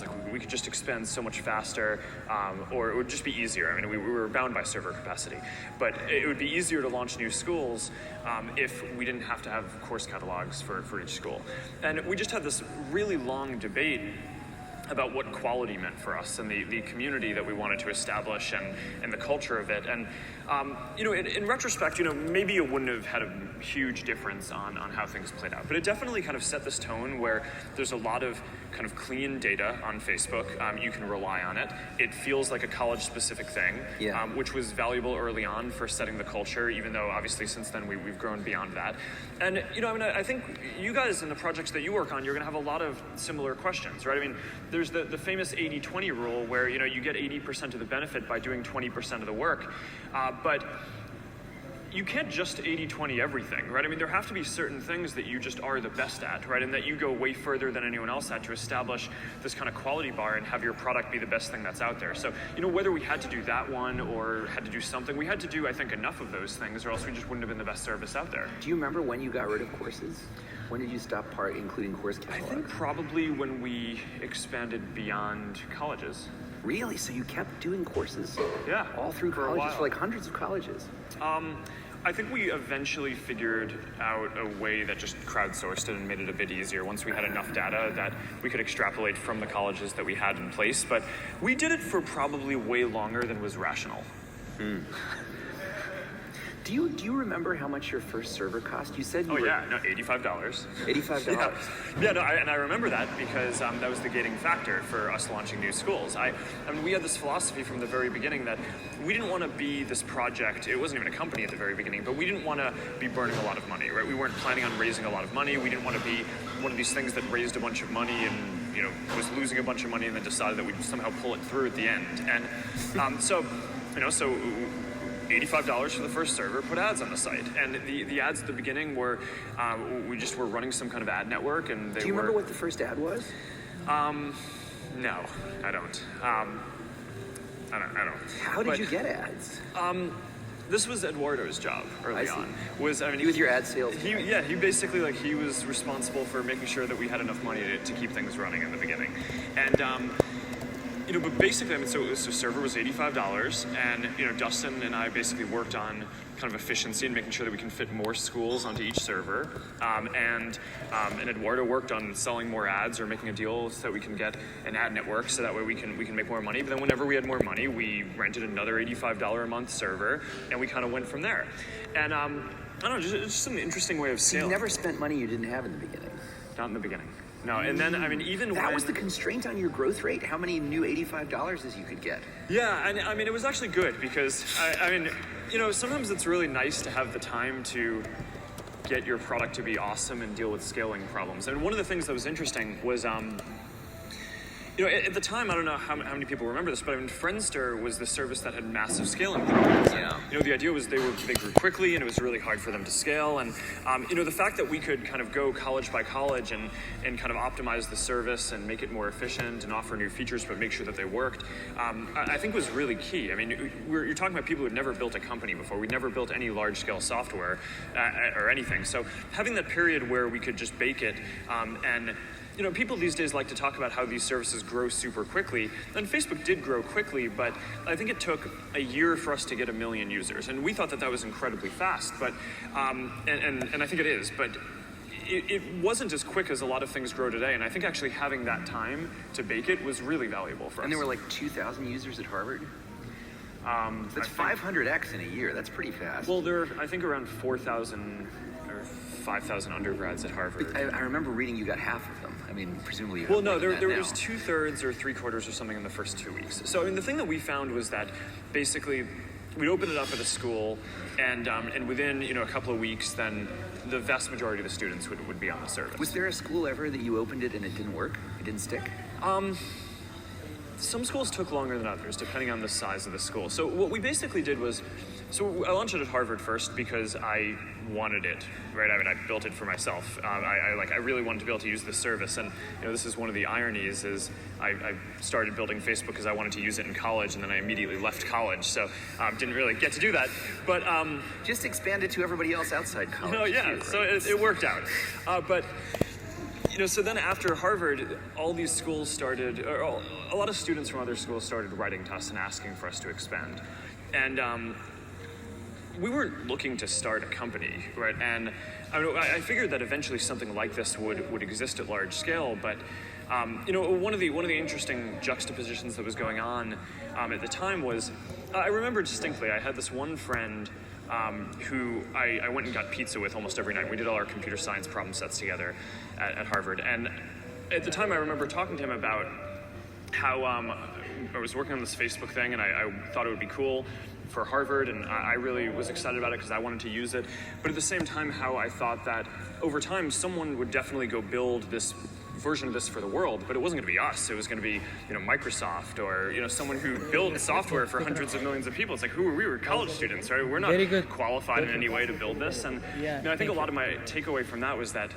Like we could just expand so much faster, or it would just be easier. I mean, we were bound by server capacity, but it would be easier to launch new schools if we didn't have to have course catalogs for each school. And we just had this really long debate about what quality meant for us and the community that we wanted to establish and the culture of it. And, in retrospect, maybe it wouldn't have had a huge difference on how things played out. But it definitely kind of set this tone where there's a lot of kind of clean data on Facebook. You can rely on it. It feels like a college-specific thing, which was valuable early on for setting the culture, even though obviously since then we've grown beyond that. And, I think you guys in the projects that you work on, you're going to have a lot of similar questions, right? I mean, there's the famous 80-20 rule where, you get 80% of the benefit by doing 20% of the work. But you can't just 80-20 everything, right? I mean, there have to be certain things that you just are the best at, right? And that you go way further than anyone else at to establish this kind of quality bar and have your product be the best thing that's out there. So, whether we had to do that one or had to do something, we had to do, I think, enough of those things or else we just wouldn't have been the best service out there. Do you remember when you got rid of courses? When did you stop including course catalogs? I think probably when we expanded beyond colleges. Really? So you kept doing courses? Yeah. All through colleges, for like hundreds of colleges? I think we eventually figured out a way that just crowdsourced it and made it a bit easier once we had enough data that we could extrapolate from the colleges that we had in place. But we did it for probably way longer than was rational. Do you remember how much your first server cost? You said $85. $85. Yeah, no, and I remember that because that was the gating factor for us launching new schools. I mean, we had this philosophy from the very beginning that we didn't want to be this project. It wasn't even a company at the very beginning, but we didn't want to be burning a lot of money, right? We weren't planning on raising a lot of money. We didn't want to be one of these things that raised a bunch of money and was losing a bunch of money and then decided that we'd somehow pull it through at the end. And so $85 for the first server, put ads on the site. And the ads at the beginning were, we just were running some kind of ad network and they Do you remember what the first ad was? No, I don't. I don't. How did you get ads? This was Eduardo's job early on. He was your ad sales guy. He basically he was responsible for making sure that we had enough money to keep things running in the beginning. And but basically, so server was $85, and Dustin and I basically worked on kind of efficiency and making sure that we can fit more schools onto each server, and Eduardo worked on selling more ads or making a deal so that we can get an ad network, so that way we can make more money. But then whenever we had more money, we rented another $85 a month server, and we kind of went from there. And I don't know, just an interesting way of scaling. You never spent money you didn't have in the beginning. Not in the beginning. No, and then, even that was the constraint on your growth rate? How many new $85 you could get? Yeah, and it was actually good because, sometimes it's really nice to have the time to get your product to be awesome and deal with scaling problems. And one of the things that was interesting was, at the time, I don't know how many people remember this, but Friendster was the service that had massive scaling problems. Yeah. The idea was they grew quickly, and it was really hard for them to scale. And the fact that we could kind of go college by college and kind of optimize the service and make it more efficient and offer new features, but make sure that they worked, I think was really key. I mean, you're talking about people who had never built a company before. We'd never built any large-scale software or anything. So having that period where we could just bake it and people these days like to talk about how these services grow super quickly. And Facebook did grow quickly, but I think it took a year for us to get 1 million users. And we thought that was incredibly fast, but and I think it is, but it wasn't as quick as a lot of things grow today. And I think actually having that time to bake it was really valuable for us. And there were like 2,000 users at Harvard? That's 500x in a year. That's pretty fast. Well, there are, I think, around 4,000 or 5,000 undergrads at Harvard. But I remember reading you got half of them. I mean, presumably you Well, no, there was 2/3 or 3/4 or something in the first 2 weeks. So, the thing that we found was that basically we'd open it up at a school, and within a couple of weeks, then the vast majority of the students would be on the service. Was there a school ever that you opened it and it didn't work? It didn't stick? Some schools took longer than others, depending on the size of the school. So what we basically did was, I launched it at Harvard first because I wanted it, right? I built it for myself. I really wanted to be able to use this service, and this is one of the ironies is I started building Facebook because I wanted to use it in college, and then I immediately left college, so didn't really get to do that. But just expand it to everybody else outside college. So it worked out. But So then after Harvard, all these schools started, a lot of students from other schools started writing to us and asking for us to expand. And we weren't looking to start a company, right? And I figured that eventually something like this would exist at large scale, but one of the interesting juxtapositions that was going on at the time was, I remember distinctly, I had this one friend who I went and got pizza with almost every night. We did all our computer science problem sets together at Harvard. And at the time, I remember talking to him about how I was working on this Facebook thing, and I thought it would be cool for Harvard, and I really was excited about it because I wanted to use it. But at the same time, how I thought that over time, someone would definitely go build this version of this for the world, but it wasn't going to be us. It was going to be, Microsoft or, someone who built software for hundreds of millions of people. It's like, who are we? We're college students, right? We're not qualified in any way to build this. And I think a lot of my takeaway from that was that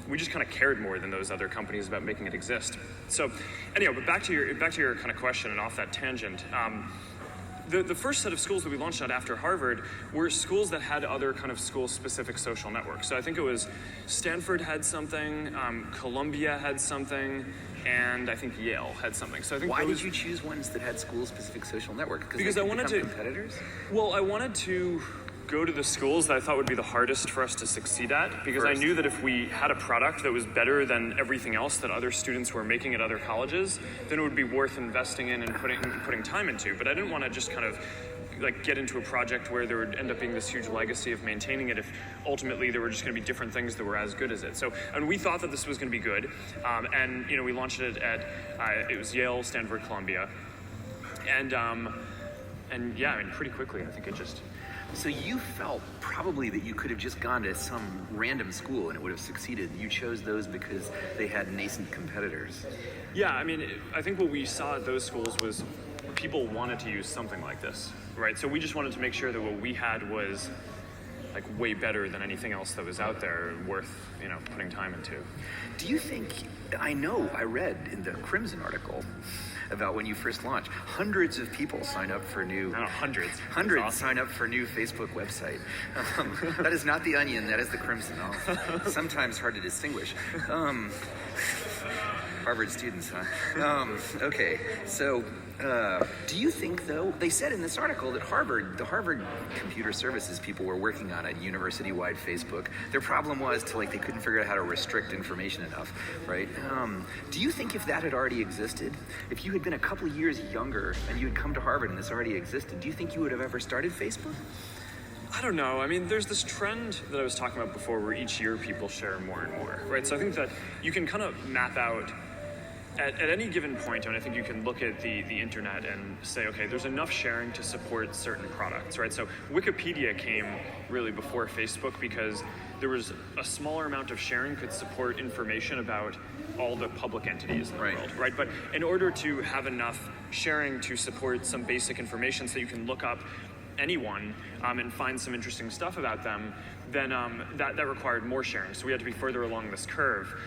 we just kind of cared more than those other companies about making it exist. So, anyhow, but back to your kind of question and off that tangent. The first set of schools that we launched at after Harvard were schools that had other kind of school-specific social networks. So I think it was Stanford had something, Columbia had something, and I think Yale had something. So I think why did you choose ones that had school-specific social network? Because I wanted to competitors. Well, I wanted to go to the schools that I thought would be the hardest for us to succeed at, because I knew that if we had a product that was better than everything else that other students were making at other colleges, then it would be worth investing in and putting time into. But I didn't want to just kind of get into a project where there would end up being this huge legacy of maintaining it if ultimately there were just going to be different things that were as good as it. So, and we thought that this was going to be good, and we launched it at it was Yale, Stanford, Columbia, and pretty quickly I think it just. So you felt probably that you could have just gone to some random school and it would have succeeded. You chose those because they had nascent competitors. Yeah, I think what we saw at those schools was people wanted to use something like this, right? So we just wanted to make sure that what we had was way better than anything else that was out there, worth putting time into. Do you think? I read in the Crimson article about when you first launched, hundreds of people sign up for new. Hundreds awesome. Sign up for new Facebook website. That is not the Onion. That is the Crimson. Sometimes hard to distinguish. Harvard students, huh? Okay, so do you think, though, they said in this article that the Harvard computer services people were working on a university-wide Facebook. Their problem was they couldn't figure out how to restrict information enough, right? Do you think if that had already existed, if you had been a couple of years younger and you had come to Harvard and this already existed, do you think you would have ever started Facebook? I don't know. There's this trend that I was talking about before where each year people share more and more, right? So I think that you can kind of map out at any given point, I think you can look at the internet and say, okay, there's enough sharing to support certain products, right? So Wikipedia came really before Facebook because there was a smaller amount of sharing could support information about all the public entities in the world, right? But in order to have enough sharing to support some basic information so you can look up anyone and find some interesting stuff about them, then that required more sharing. So we had to be further along this curve.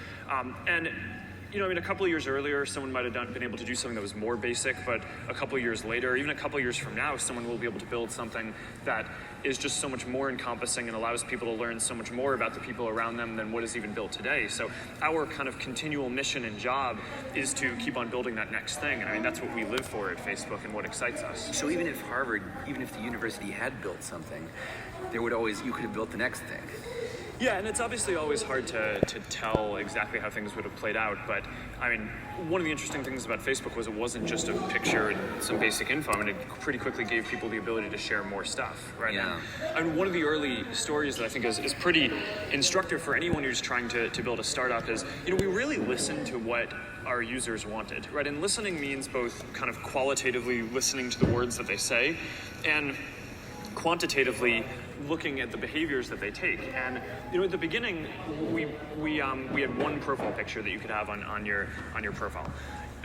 A couple of years earlier, someone might have been able to do something that was more basic, but a couple of years later, even a couple of years from now, someone will be able to build something that is just so much more encompassing and allows people to learn so much more about the people around them than what is even built today. So our kind of continual mission and job is to keep on building that next thing. And that's what we live for at Facebook and what excites us. So even if the university had built something, you could have built the next thing. Yeah, and it's obviously always hard to tell exactly how things would have played out, but one of the interesting things about Facebook was it wasn't just a picture and some basic info, it pretty quickly gave people the ability to share more stuff, right? Yeah. And one of the early stories that I think is pretty instructive for anyone who's trying to build a startup is, we really listened to what our users wanted, right? And listening means both kind of qualitatively listening to the words that they say and quantitatively looking at the behaviors that they take. And at the beginning, we had one profile picture that you could have on your profile.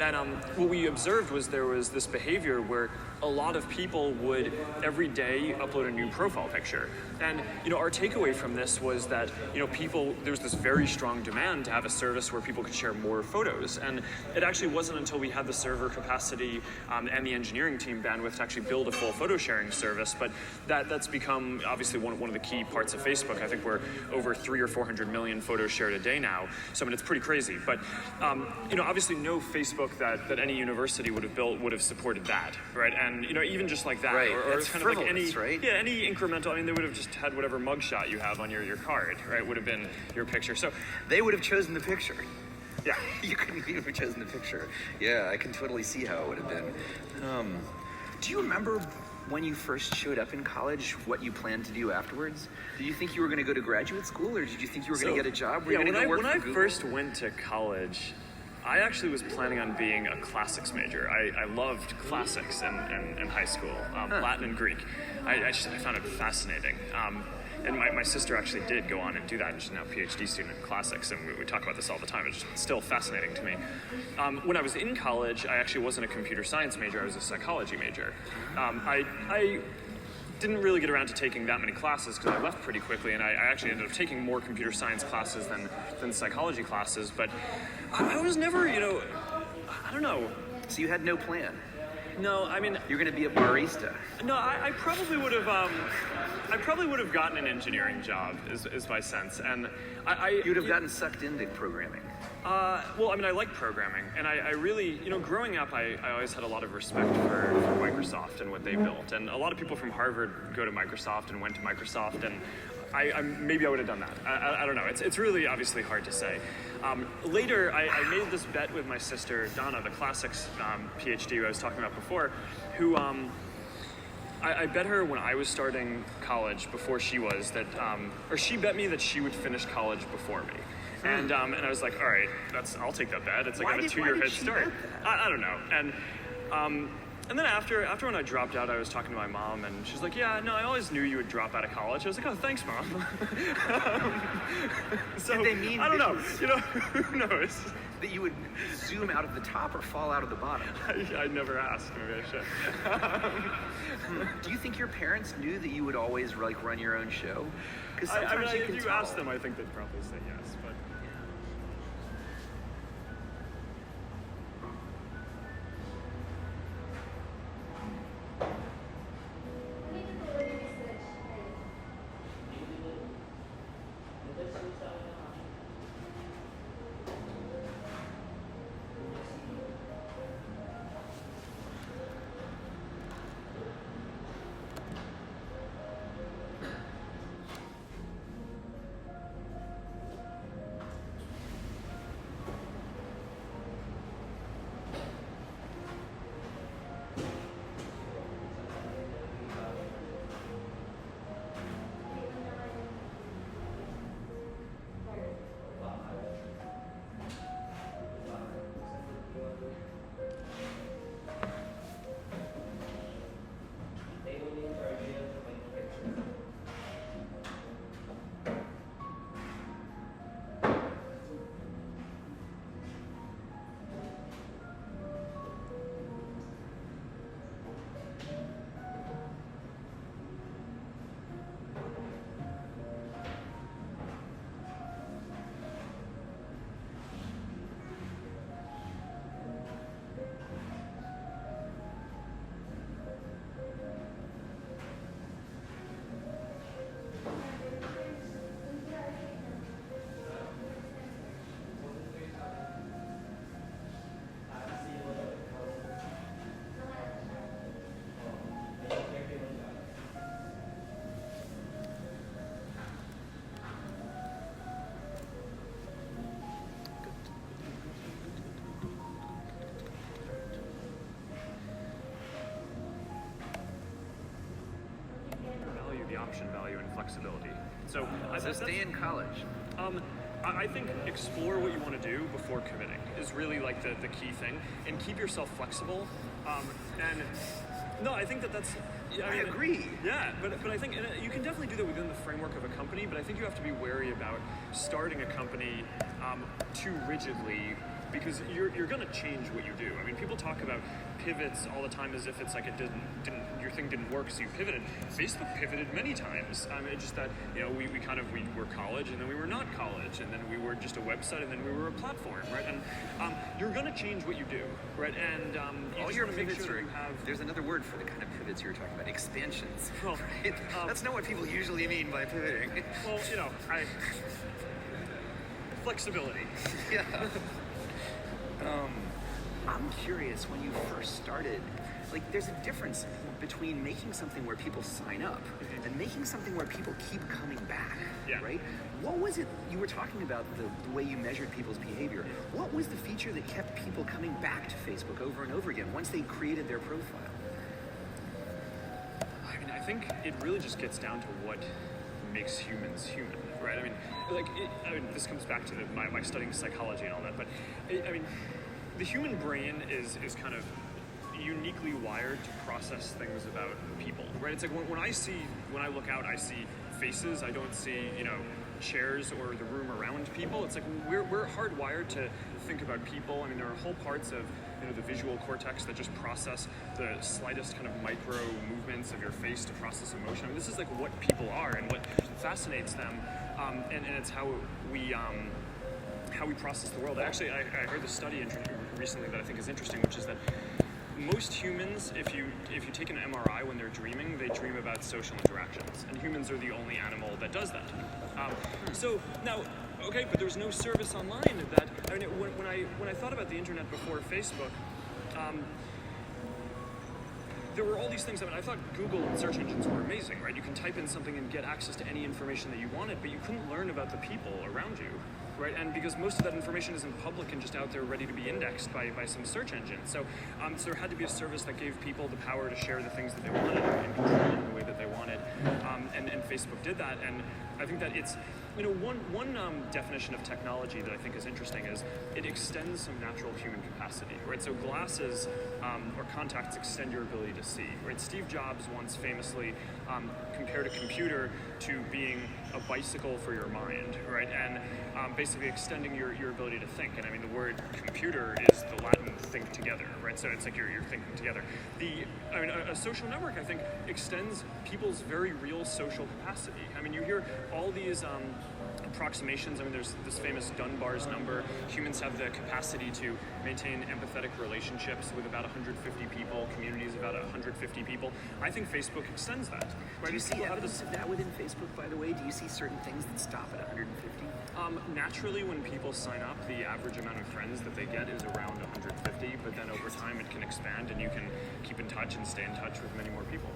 And what we observed was there was this behavior where a lot of people would every day upload a new profile picture. And our takeaway from this was that there was this very strong demand to have a service where people could share more photos. And it actually wasn't until we had the server capacity and the engineering team bandwidth to actually build a full photo sharing service. But that's become obviously one of the key parts of Facebook. I think we're over 300 or 400 million photos shared a day now. So I mean, it's pretty crazy. But obviously no Facebook that any university would have built would have supported that, right? And even just like that, right. or That's kind frivolous, of like right? any incremental. I mean, they would have just had whatever mugshot you have on your card, right? Would have been your picture. So they would have chosen the picture. Yeah, you couldn't even have chosen the picture. Yeah, I can totally see how it would have been. Do you remember when you first showed up in college, what you planned to do afterwards? Did you think you were going to go to graduate school, or did you think you were going to get a job? Were you going to go work for Google? When I first went to college, I actually was planning on being a classics major. I loved classics in high school, Latin and Greek. I found it fascinating. And my sister actually did go on and do that, and she's now a PhD student in classics, and we talk about this all the time. It's still fascinating to me. When I was in college, I actually wasn't a computer science major, I was a psychology major. I didn't really get around to taking that many classes because I left pretty quickly, and I actually ended up taking more computer science classes than psychology classes, but I was never, I don't know. So you had no plan? No, I mean... You're going to be a barista? No, I probably would have gotten an engineering job, is my sense, and You'd have gotten sucked into programming. Well, I mean, I like programming, and I really, growing up, I always had a lot of respect for Microsoft and what they built, and a lot of people from Harvard go to Microsoft and went to Microsoft, and maybe I would have done that. I don't know. It's really obviously hard to say. Later, I made this bet with my sister, Donna, the classics PhD who I was talking about before, who I bet her when I was starting college before she was that, or she bet me that she would finish college before me. And I was like, all right, I'll take that bet. It's like I have a 2-year head start. I don't know. And then after when I dropped out, I was talking to my mom, and she's like, yeah, no, I always knew you would drop out of college. I was like, oh, thanks, Mom. So, did they mean I don't know. Who knows? That you would zoom out of the top or fall out of the bottom? I never asked. Maybe I should. Do you think your parents knew that you would always run your own show? Because sometimes if you ask them, I think they'd probably say yes. But option value and flexibility. So stay in college. I think explore what you want to do before committing is really like the key thing, and keep yourself flexible. And no, I think that's. I agree. Yeah, but I think you can definitely do that within the framework of a company. But I think you have to be wary about starting a company too rigidly because you're going to change what you do. I mean, people talk about pivots all the time as if it's like your thing didn't work, so you pivoted. Facebook pivoted many times. It's just that, you know, we were college, and then we were not college, and then we were just a website, and then we were a platform, right? And you're going to change what you do, right? And all your pivots sure are, there's another word for the kind of pivots you were talking about, expansions. Well, right? That's not what people usually mean by pivoting. Well, you know, flexibility. Yeah. I'm curious, when you first started, like, there's a difference between making something where people sign up and making something where people keep coming back, right? What was it, you were talking about the way you measured people's behavior. What was the feature that kept people coming back to Facebook over and over again once they created their profile? I mean, I think it really just gets down to what makes humans human, right? I mean, this comes back to my studying psychology and all that, but I mean, the human brain is kind of uniquely wired to process things about people, right? It's like when I look out, I see faces. I don't see, you know, chairs or the room around people. It's like we're hardwired to think about people. I mean, there are whole parts of, you know, the visual cortex that just process the slightest kind of micro movements of your face to process emotion. I mean, this is like what people are and what fascinates them, and it's how we process the world. Actually, I heard this study recently that I think is interesting, which is that most humans, if you take an MRI when they're dreaming, they dream about social interactions, and humans are the only animal that does that. So now, okay, but there's no service online that. I mean, when I thought about the internet before Facebook, there were all these things. I mean, I thought Google and search engines were amazing, right? You can type in something and get access to any information that you wanted, but you couldn't learn about the people around you, right? And because most of that information isn't public and just out there ready to be indexed by some search engine. So there had to be a service that gave people the power to share the things that they wanted and control it in the way that they wanted. And Facebook did that. And I think that it's, you know, one definition of technology that I think is interesting is it extends some natural human capacity, right? So glasses or contacts extend your ability to see, right? Steve Jobs once famously compared a computer to being a bicycle for your mind, right? And basically extending your ability to think. And I mean, the word computer is the Latin think together, right? So it's like you're thinking together. A social network, I think, extends people's very real social capacity. I mean, you hear all these approximations. I mean, there's this famous Dunbar's number. Humans have the capacity to maintain empathetic relationships with about 150 people, communities about 150 people. I think Facebook extends that. Right? Do you see evidence of that within Facebook, by the way? Do you see certain things that stop at 150? Naturally, when people sign up, the average amount of friends that they get is around 150, but then over time it can expand and you can keep in touch and stay in touch with many more people.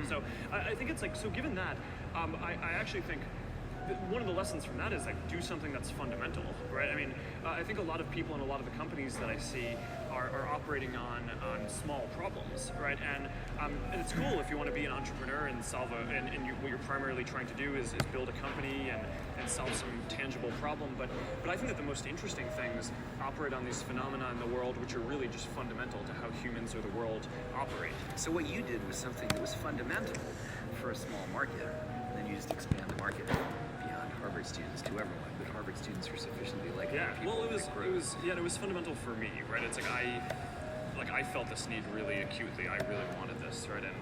So I think it's like, so given that, I actually think one of the lessons from that is like do something that's fundamental, right? I mean, I think a lot of people and a lot of the companies that I see are operating on small problems, right? And it's cool if you want to be an entrepreneur and solve what you're primarily trying to do is build a company and solve some tangible problem. But I think that the most interesting things operate on these phenomena in the world, which are really just fundamental to how humans or the world operate. So what you did was something that was fundamental for a small market, and then you just expand the market beyond Harvard students to everyone. But Harvard students are sufficiently likable people. Well, it was fundamental for me, right? It's like I felt this need really acutely. I really wanted this, right? And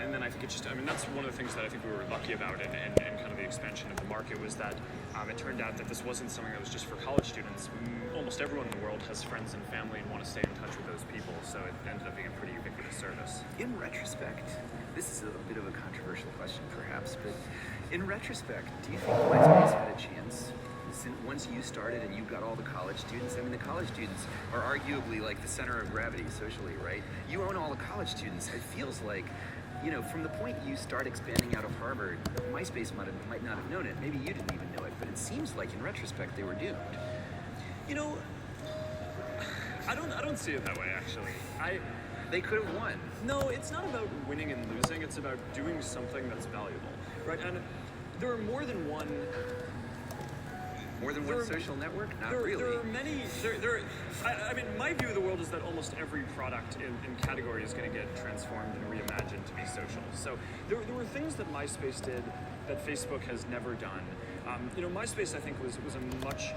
and then I think that's one of the things that I think we were lucky about in kind of the expansion of the market was that it turned out that this wasn't something that was just for college students. Almost everyone in the world has friends and family and want to stay in touch with those people, so it ended up being a pretty ubiquitous service. In retrospect, this is a bit of a controversial question perhaps, but in retrospect, do you think MySpace had a chance? Once you started and you got all the college students, I mean, the college students are arguably like the center of gravity socially, right? You own all the college students. It feels like, you know, from the point you start expanding out of Harvard, MySpace might not have known it. Maybe you didn't even know it, but it seems like in retrospect they were doomed. You know, I don't see it that way actually. They could have won. No, it's not about winning and losing. It's about doing something that's valuable, right? And there are more than one. More than one social network? Not really. There are many. I mean, my view of the world is that almost every product in category is going to get transformed and reimagined to be social. So there were things that MySpace did that Facebook has never done. You know, MySpace I think was a much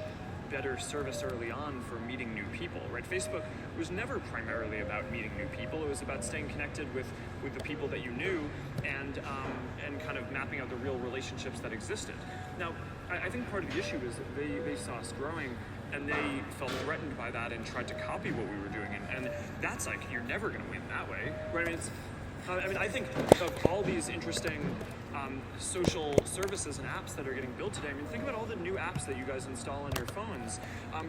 better service early on for meeting new people, right? Facebook was never primarily about meeting new people. It was about staying connected with the people that you knew and kind of mapping out the real relationships that existed. Now, I think part of the issue is that they saw us growing and they felt threatened by that and tried to copy what we were doing. And that's like, you're never going to win that way, right? I mean, I think of all these interesting social services and apps that are getting built today. I mean, think about all the new apps that you guys install on your phones.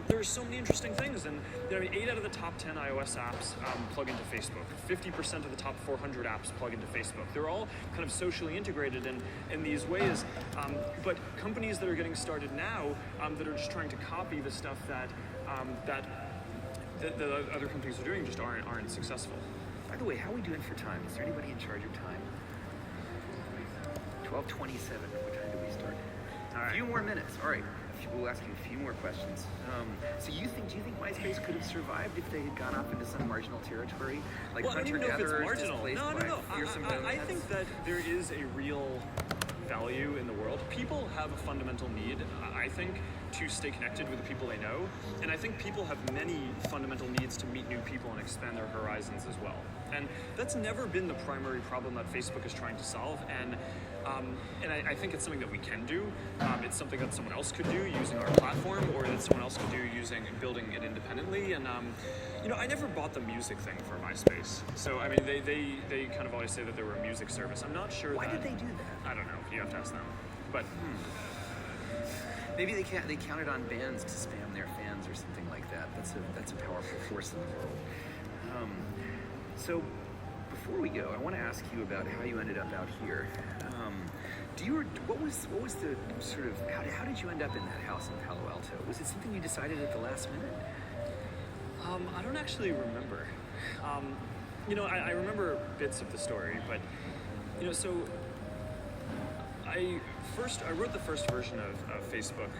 There are so many interesting things, and 8 out of the top 10 iOS apps plug into Facebook. 50% of the top 400 apps plug into Facebook. They're all kind of socially integrated in these ways, but companies that are getting started now that are just trying to copy the stuff that the other companies are doing just aren't successful. By the way, how are we doing for time? Is there anybody in charge of time? 12:27. What time do we start? All right. A few more minutes. All right. We'll ask you a few more questions. So do you think MySpace could have survived if they had gone off into some marginal territory, like hunter-gatherers displaced by fearsome No. I think that there is a real value in the world. People have a fundamental need, I think, to stay connected with the people they know, and I think people have many fundamental needs to meet new people and expand their horizons as well. And that's never been the primary problem that Facebook is trying to solve, and I think it's something that we can do. It's something that someone else could do using our platform, or that someone else could do building it independently. And I never bought the music thing for MySpace, so I mean they kind of always say that they were a music service. I'm not sure. Why did they do that? I don't know. You have to ask them. But maybe they counted on bands to spam their fans or something like that. That's a powerful force in the world. So before we go, I want to ask you about how you ended up out here. What was the sort of how did you end up in that house in Palo Alto? Was it something you decided at the last minute? I don't actually remember. I remember bits of the story, but so I wrote the first version of Facebook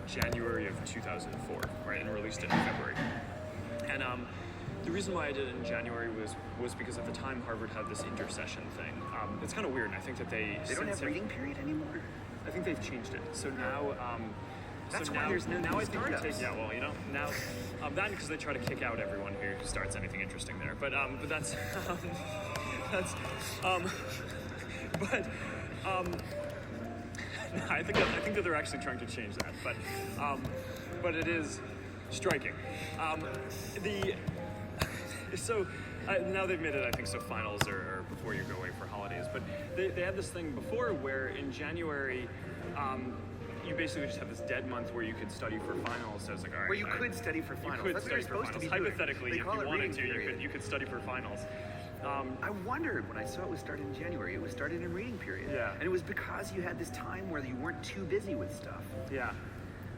January of 2004, right, and released it in February. And the reason why I did it in January was because at the time Harvard had this intersession thing. It's kind of weird, and I think that they don't have reading period anymore. I think they've changed it. So now, that's why there's no now I startups. think now that because they try to kick out everyone who starts anything interesting there. But that's I think that they're actually trying to change that. But it is striking. Now they've made it, I think, so finals are before you go away for holidays. But they had this thing before where in January, you basically just have this dead month where you could study for finals. So it's like, all right. Where you could study for finals. You could study for finals. Hypothetically, if you wanted to, you could study for finals. I wondered when I saw it was started in January. It was started in reading period. Yeah. And it was because you had this time where you weren't too busy with stuff. Yeah.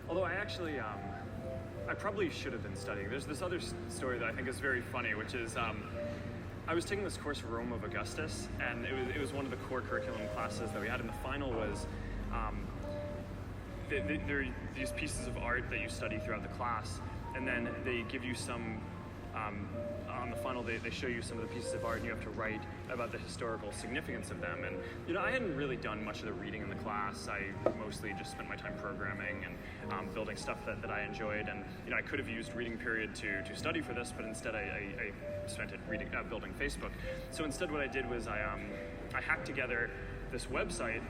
Although I actually, I probably should have been studying. There's this other story that I think is very funny, which is I was taking this course, Rome of Augustus, and it was one of the core curriculum classes that we had, and the final was there are these pieces of art that you study throughout the class, and then they give you some, on the final they show you some of the pieces of art and you have to write about the historical significance of them. And I hadn't really done much of the reading in the class. I mostly just spent my time programming and building stuff that I enjoyed, and I could have used reading period to study for this, but instead I spent it building Facebook. So instead what I did was I hacked together this website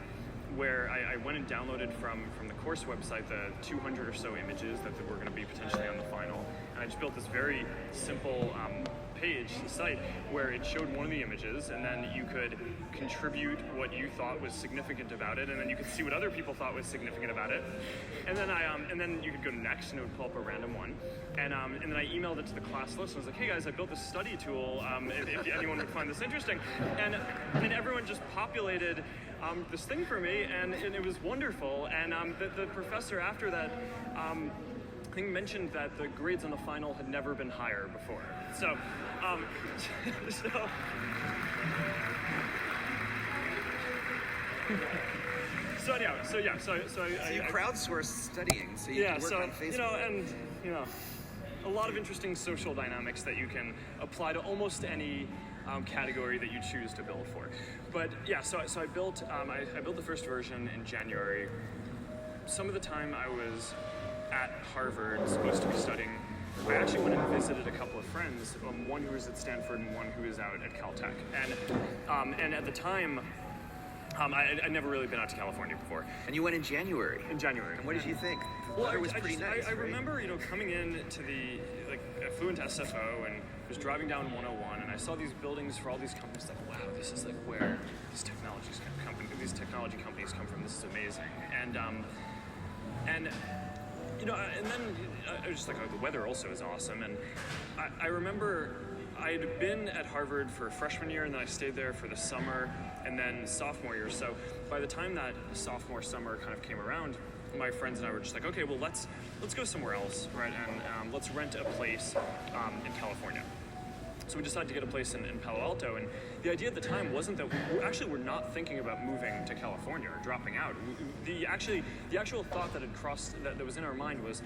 where I went and downloaded from the course website the 200 or so images that were going to be potentially on the final, and I just built this very simple site where it showed one of the images, and then you could contribute what you thought was significant about it, and then you could see what other people thought was significant about it, and then and then you could go to next, and it would pull up a random one, and then I emailed it to the class list, and I was like, hey guys, I built this study tool, if anyone would find this interesting, and everyone just populated this thing for me, and it was wonderful, and the professor after that I think mentioned that the grades on the final had never been higher before. So So you crowdsourced studying, so you could work on Facebook. A lot of interesting social dynamics that you can apply to almost any category that you choose to build for. But yeah, so I built the first version in January. Some of the time I was at Harvard, supposed to be studying. I actually went and visited a couple of friends, one who was at Stanford and one who was out at Caltech. And at the time, I'd never really been out to California before. And you went in January. In January. And what did you think? The weather was pretty nice, I right? remember, coming in to I flew into SFO and was driving down 101, and I saw these buildings for all these companies. Like, wow, this is like where these technology companies come from. This is amazing. And then I was just like, oh, the weather also is awesome. And I remember I had been at Harvard for freshman year, and then I stayed there for the summer, and then sophomore year. So by the time that sophomore summer kind of came around, my friends and I were just like, okay, well, let's go somewhere else, right? And let's rent a place in California. So we decided to get a place in Palo Alto, and the idea at the time wasn't that we're not thinking about moving to California or dropping out. The actual thought that was in our mind was,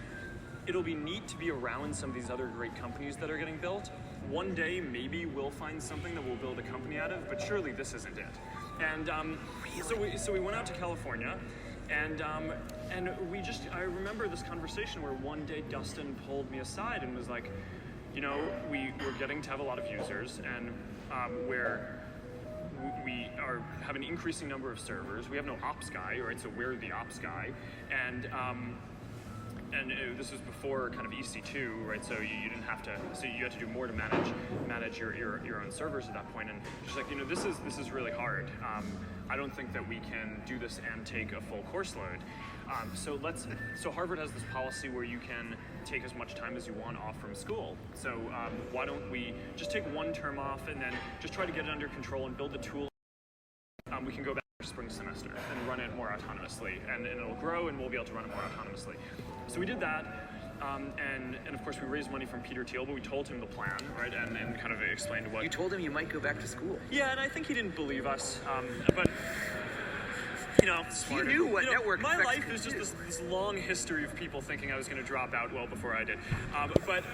it'll be neat to be around some of these other great companies that are getting built. One day, maybe we'll find something that we'll build a company out of, but surely this isn't it. And so we went out to California, and I remember this conversation where one day Dustin pulled me aside and was like, we're getting to have a lot of users, and we have an increasing number of servers. We have no ops guy, right? So we're the ops guy, and this was before kind of EC2, right? So you didn't have to. So you had to do more to manage your own servers at that point. And she's like, this is really hard. I don't think that we can do this and take a full course load. So Harvard has this policy where you can take as much time as you want off from school. So why don't we just take one term off and then just try to get it under control and build the tool. We can go back to spring semester and run it more autonomously, and it'll grow, and we'll be able to run it more autonomously. So we did that, and of course we raised money from Peter Thiel, but we told him the plan, right, and kind of explained what. You told him you might go back to school. Yeah, and I think he didn't believe us, but. You knew what network my effects life could is just do. this long history of people thinking I was going to drop out well before I did. But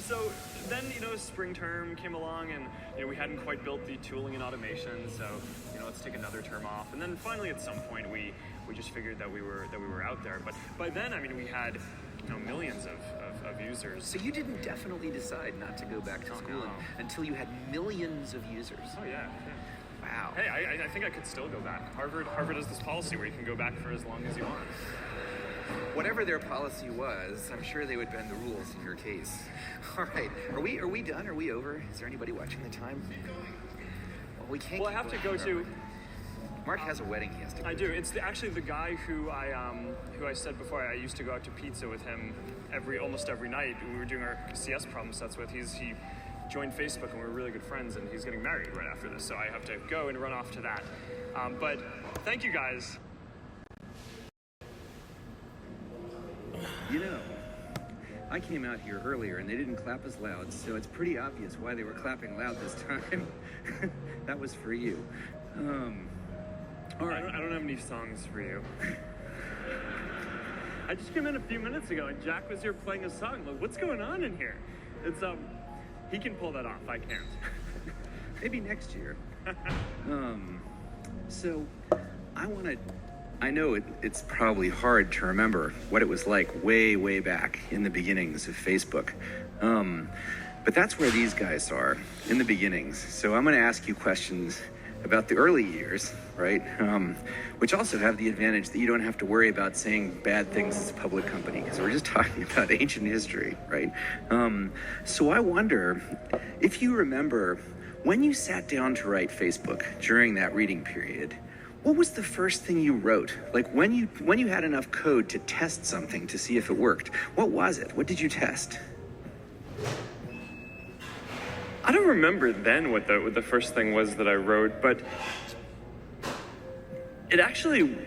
so then, spring term came along, and we hadn't quite built the tooling and automation, so let's take another term off. And then finally, at some point, we just figured that we were out there. But by then, we had millions of users. So you didn't definitely decide not to go back to school until you had millions of users. Oh yeah. Wow. Hey, I think I could still go back. Harvard has this policy where you can go back for as long as you want. Whatever their policy was, I'm sure they would bend the rules in your case. All right, are we done? Are we over? Is there anybody watching the time? Well, we can't. Well, I have to go to. Mark has a wedding he has to go I do. to. It's actually the guy who I said before. I used to go out to pizza with him almost every night. We were doing our CS problem sets with. He joined Facebook, and we were really good friends, and he's getting married right after this, so I have to go and run off to that. But thank you guys. I came out here earlier and they didn't clap as loud, so it's pretty obvious why they were clapping loud this time. That was for you. All right. I don't have any songs for you. I just came in a few minutes ago, and Jack was here playing a song. Like, what's going on in here? It's he can pull that off. I can't. Maybe next year. So I know it's probably hard to remember what it was like way back in the beginnings of Facebook. But that's where these guys are, in the beginnings. So I'm going to ask you questions about the early years, right? Which also have the advantage that you don't have to worry about saying bad things as a public company, because we're just talking about ancient history, right? So I wonder if you remember when you sat down to write Facebook during that reading period, what was the first thing you wrote? Like when you had enough code to test something to see if it worked, what was it? What did you test? I don't remember then what the first thing was that I wrote, but it actually,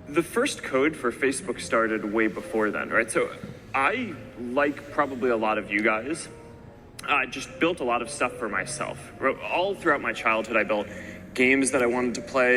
the first code for Facebook started way before then, right? So I, like probably a lot of you guys, just built a lot of stuff for myself. All throughout my childhood, I built games that I wanted to play.